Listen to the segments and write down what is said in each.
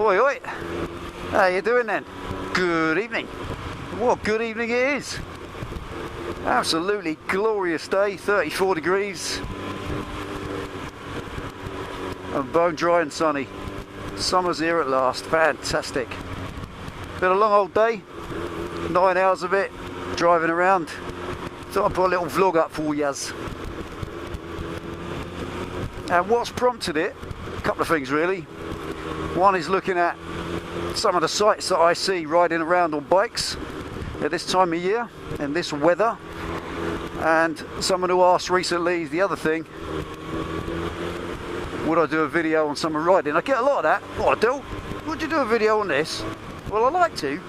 Oi, oi. How you doing then? Good evening. What good evening it is. Absolutely glorious day, 34 degrees. And bone dry and sunny. Summer's here at last. Fantastic. Been a long old day. 9 hours of it, driving around. Thought I'd put a little vlog up for yas. And what's prompted it? A couple of things really. One is looking at some of the sights that I see riding around on bikes at this time of year and this weather. And someone who asked recently, the other thing, would I do a video on summer riding? I get a lot of that. What I do? Would you do a video on this? Well, I like to.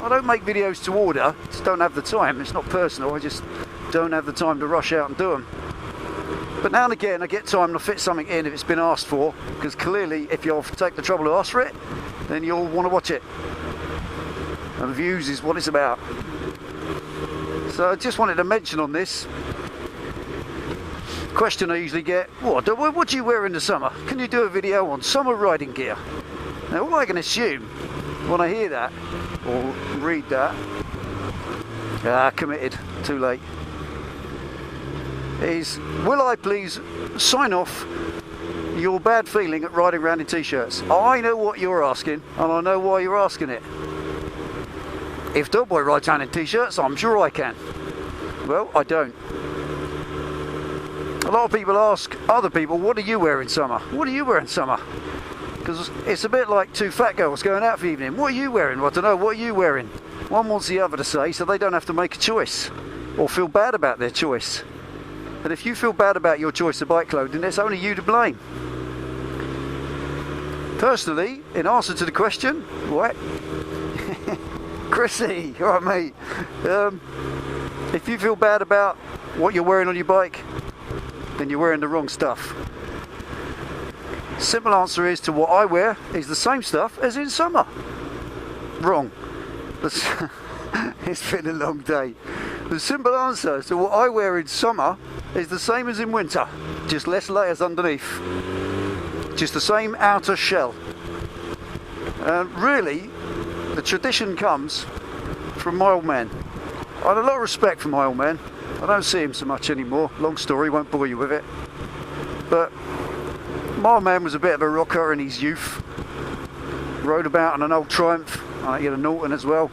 I don't make videos to order, just don't have the time. It's not personal, I just don't have the time to rush out and do them. But now and again I get time to fit something in if it's been asked for, because clearly if you'll take the trouble to ask for it, then you'll want to watch it. And the views is what it's about. So I just wanted to mention on this question I usually get, what do you wear in the summer? Can you do a video on summer riding gear? Now what I can assume when I hear that or read that, committed, too late, is will I please sign off your bad feeling at riding around in t-shirts? I know what you're asking and I know why you're asking it. If Delboy rides around in t-shirts, I'm sure I can. Well, I don't. A lot of people ask other people, what do you wear in summer? What do you wear in summer? Because it's a bit like two fat girls going out for the evening. What are you wearing? Well, I don't know, what are you wearing? One wants the other to say, so they don't have to make a choice or feel bad about their choice. And if you feel bad about your choice of bike clothing, it's only you to blame. Personally, in answer to the question, what? Chrissy, alright mate. If you feel bad about what you're wearing on your bike, then you're wearing the wrong stuff. Simple answer is to what I wear is the same stuff as in summer. Wrong. It's been a long day. The simple answer to what I wear in summer is the same as in winter, just less layers underneath, just the same outer shell. Really, the tradition comes from my old man. I had a lot of respect for my old man. I don't see him so much anymore. Long story, won't bore you with it. But my old man was a bit of a rocker in his youth. Rode about on an old Triumph. He had a Norton as well.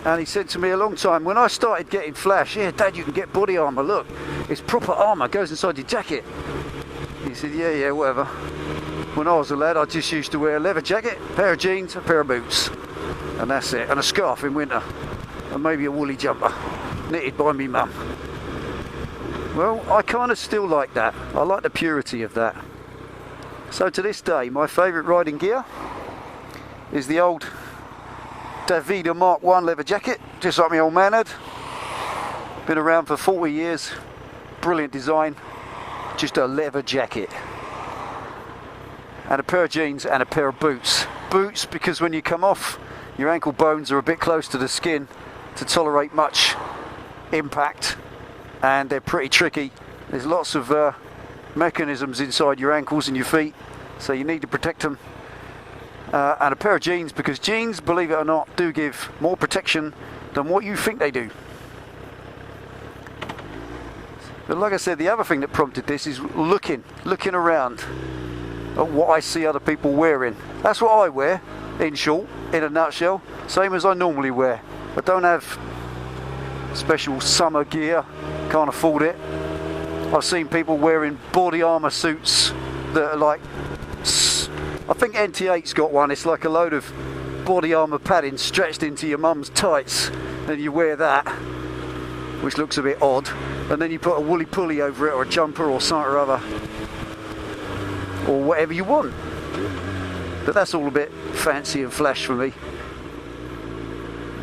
And he said to me a long time, when I started getting flash, yeah, Dad, you can get body armour, look, it's proper armour, goes inside your jacket. He said, yeah, whatever. When I was a lad, I just used to wear a leather jacket, a pair of jeans, a pair of boots. And that's it, and a scarf in winter. And maybe a woolly jumper, knitted by me mum. Well, I kind of still like that. I like the purity of that. So to this day, my favourite riding gear is the old Davida Mark 1 leather jacket, just like my old man had. Been around for 40 years, brilliant design, just a leather jacket. And a pair of jeans and a pair of boots. Boots because when you come off, your ankle bones are a bit close to the skin to tolerate much impact, and they're pretty tricky. There's lots of mechanisms inside your ankles and your feet, so you need to protect them. And a pair of jeans, because jeans, believe it or not, do give more protection than what you think they do. But like I said, the other thing that prompted this is looking around at what I see other people wearing. That's what I wear, in short, in a nutshell, same as I normally wear. I don't have special summer gear, can't afford it. I've seen people wearing body armour suits that are like, I think NT8's got one, it's like a load of body armour padding stretched into your mum's tights, and you wear that, which looks a bit odd, and then you put a woolly pulley over it, or a jumper, or something or other, or whatever you want. But that's all a bit fancy and flash for me.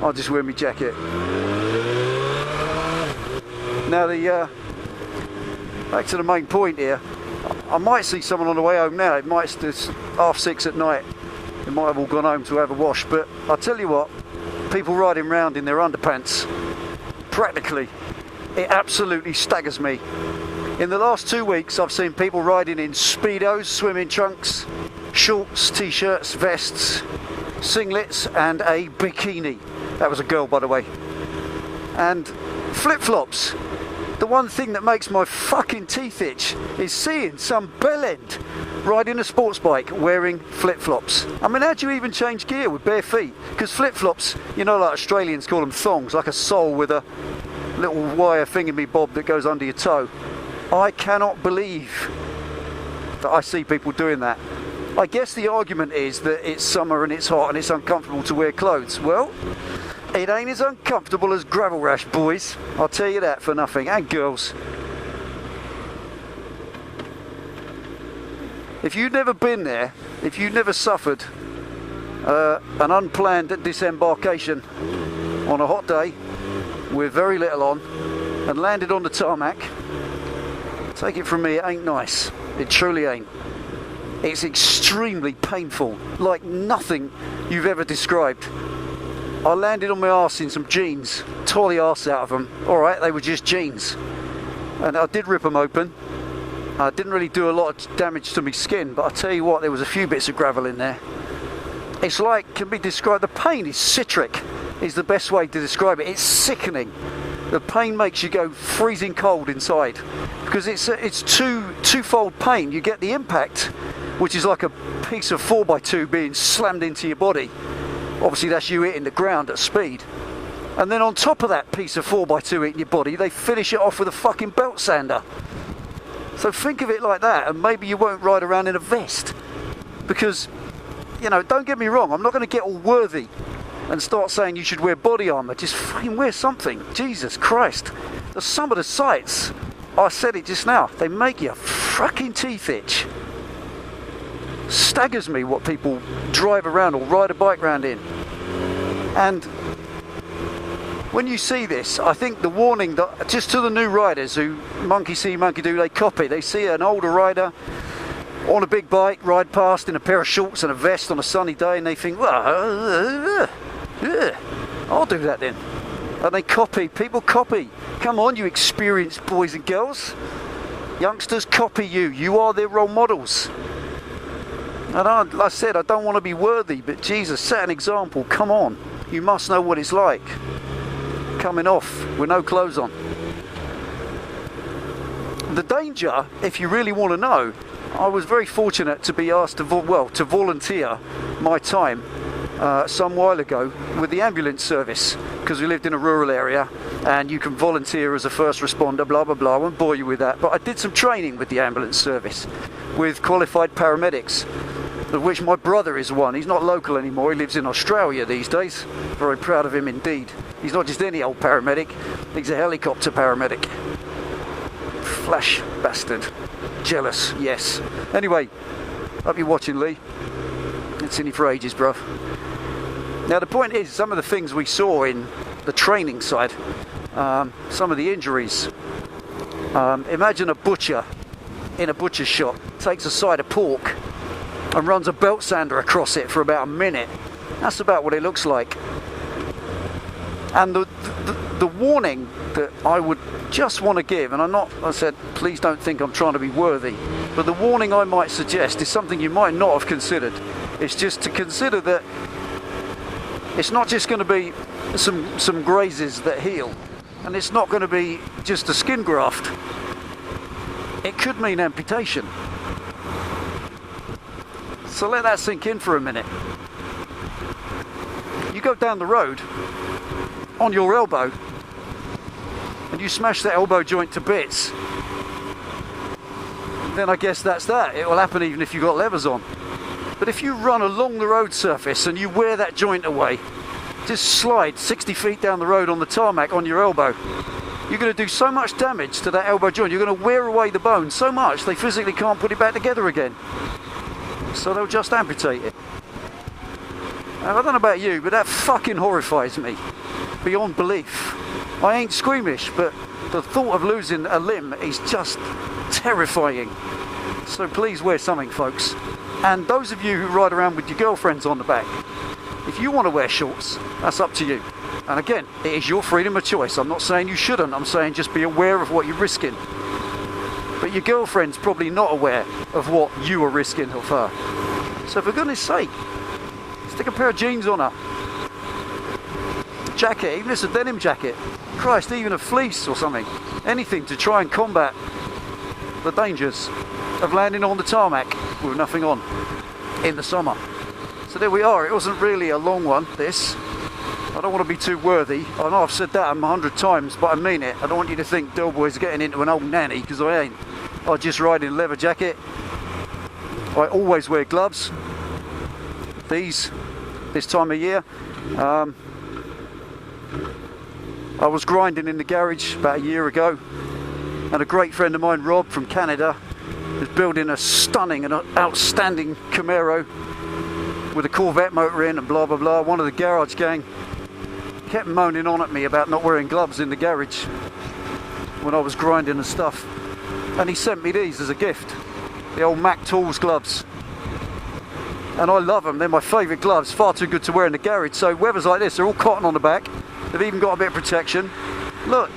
I'll just wear my jacket. Now back to the main point here. I might see someone on the way home now. It might it's 6:30 at night. They might have all gone home to have a wash. But I'll tell you what, people riding around in their underpants, practically, it absolutely staggers me. In the last 2 weeks, I've seen people riding in Speedos, swimming trunks, shorts, t-shirts, vests, singlets and a bikini. That was a girl, by the way. And flip-flops. The one thing that makes my fucking teeth itch is seeing some bellend riding a sports bike wearing flip-flops. I mean, how do you even change gear with bare feet? Because flip-flops, you know, like Australians call them thongs, like a sole with a little wire thingamy-bob that goes under your toe. I cannot believe that I see people doing that. I guess the argument is that it's summer and it's hot and it's uncomfortable to wear clothes. Well, it ain't as uncomfortable as gravel rash, boys. I'll tell you that for nothing. And girls. If you've never been there, if you've never suffered an unplanned disembarkation on a hot day with very little on and landed on the tarmac, take it from me, it ain't nice. It truly ain't. It's extremely painful, like nothing you've ever described. I landed on my arse in some jeans, tore the arse out of them. Alright, they were just jeans. And I did rip them open. I didn't really do a lot of damage to my skin, but I tell you what, there was a few bits of gravel in there. It's like, can be described, the pain is citric, is the best way to describe it. It's sickening. The pain makes you go freezing cold inside, because it's twofold pain. You get the impact, which is like a piece of 4x2 being slammed into your body. Obviously that's you hitting the ground at speed. And then on top of that piece of 4x2 hitting your body, they finish it off with a fucking belt sander. So think of it like that, and maybe you won't ride around in a vest. Because, you know, don't get me wrong, I'm not going to get all worthy and start saying you should wear body armour. Just fucking wear something. Jesus Christ. Some of the sights, I said it just now, they make your fucking teeth itch. Staggers me what people drive around or ride a bike around in. And when you see this, I think the warning that just to the new riders who monkey see, monkey do, they copy. They see an older rider on a big bike ride past in a pair of shorts and a vest on a sunny day, and they think, well, I'll do that then. And they copy. People copy. Come on, you experienced boys and girls. Youngsters copy you. You are their role models. And like I said, I don't want to be worthy, but Jesus, set an example. Come on. You must know what it's like. Coming off with no clothes on. The danger, if you really want to know, I was very fortunate to be asked to volunteer my time some while ago with the ambulance service, because we lived in a rural area and you can volunteer as a first responder, blah blah blah. I won't bore you with that, but I did some training with the ambulance service with qualified paramedics, of which my brother is one. He's not local anymore, he lives in Australia these days. Very proud of him indeed. He's not just any old paramedic, he's a helicopter paramedic. Flash bastard. Jealous, yes. Anyway, hope you're watching, Lee. I've seen you for ages, bruv. Now the point is, some of the things we saw in the training side, some of the injuries. Imagine a butcher in a butcher's shop takes a side of pork and runs a belt sander across it for about a minute. That's about what it looks like. And the warning that I would just want to give, and I said, please don't think I'm trying to be worthy, but the warning I might suggest is something you might not have considered. It's just to consider that it's not just going to be some grazes that heal, and it's not going to be just a skin graft. It could mean amputation. So let that sink in for a minute. You go down the road on your elbow and you smash that elbow joint to bits, then I guess that's that. It will happen even if you've got levers on. But if you run along the road surface and you wear that joint away, just slide 60 feet down the road on the tarmac on your elbow, you're going to do so much damage to that elbow joint. You're going to wear away the bone so much they physically can't put it back together again. So they'll just amputate it. Now, I don't know about you, but that fucking horrifies me beyond belief. I ain't squeamish, but the thought of losing a limb is just terrifying. So please wear something, folks. And those of you who ride around with your girlfriends on the back, if you want to wear shorts, that's up to you. And again, it is your freedom of choice. I'm not saying you shouldn't, I'm saying just be aware of what you're risking. But your girlfriend's probably not aware of what you are risking of her. So for goodness sake, stick a pair of jeans on her. Jacket, even if it's a denim jacket. Christ, even a fleece or something. Anything to try and combat the dangers of landing on the tarmac with nothing on in the summer. So there we are. It wasn't really a long one, this. I don't want to be too worthy. I know I've said that 100 times, but I mean it. I don't want you to think Delboy's getting into an old nanny, because I ain't. I just ride in a leather jacket. I always wear gloves. This time of year. I was grinding in the garage about a year ago, and a great friend of mine, Rob from Canada, is building a stunning and outstanding Camaro with a Corvette motor in and blah blah blah. One of the garage gang kept moaning on at me about not wearing gloves in the garage when I was grinding and stuff, and he sent me these as a gift, the old Mac Tools gloves, and I love them. They're my favourite gloves, far too good to wear in the garage. So weather's like this, they're all cotton on the back, they've even got a bit of protection. Look,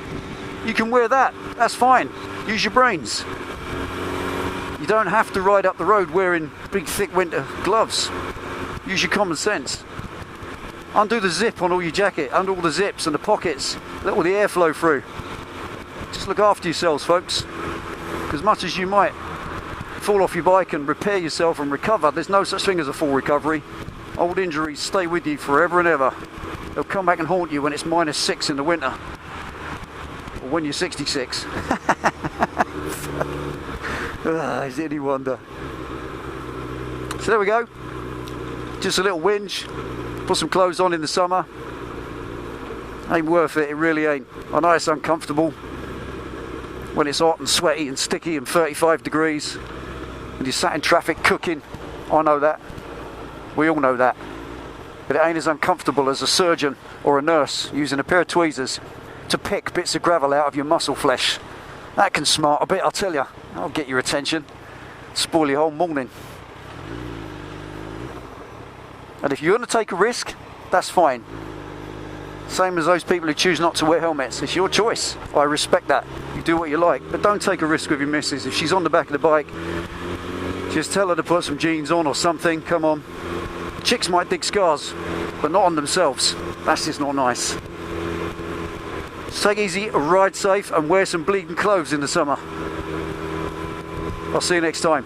you can wear that, that's fine. Use your brains. You don't have to ride up the road wearing big thick winter gloves. Use your common sense. Undo the zip on all your jacket, undo all the zips and the pockets, let all the air flow through. Just look after yourselves, folks. As much as you might fall off your bike and repair yourself and recover, there's no such thing as a full recovery. Old injuries stay with you forever and ever. They'll come back and haunt you when it's -6 in the winter, or when you're 66. Is it any wonder? So there we go. Just a little whinge. Put some clothes on in the summer. Ain't worth it, it really ain't. I know it's uncomfortable when it's hot and sweaty and sticky and 35 degrees and you're sat in traffic cooking. I know that. We all know that. But it ain't as uncomfortable as a surgeon or a nurse using a pair of tweezers to pick bits of gravel out of your muscle flesh. That can smart a bit, I'll tell you. I'll get your attention. Spoil your whole morning. And if you're going to take a risk, that's fine. Same as those people who choose not to wear helmets. It's your choice. I respect that. You do what you like. But don't take a risk with your missus. If she's on the back of the bike, just tell her to put some jeans on or something. Come on. Chicks might dig scars, but not on themselves. That's just not nice. So take it easy, ride safe, and wear some bleeding clothes in the summer. I'll see you next time.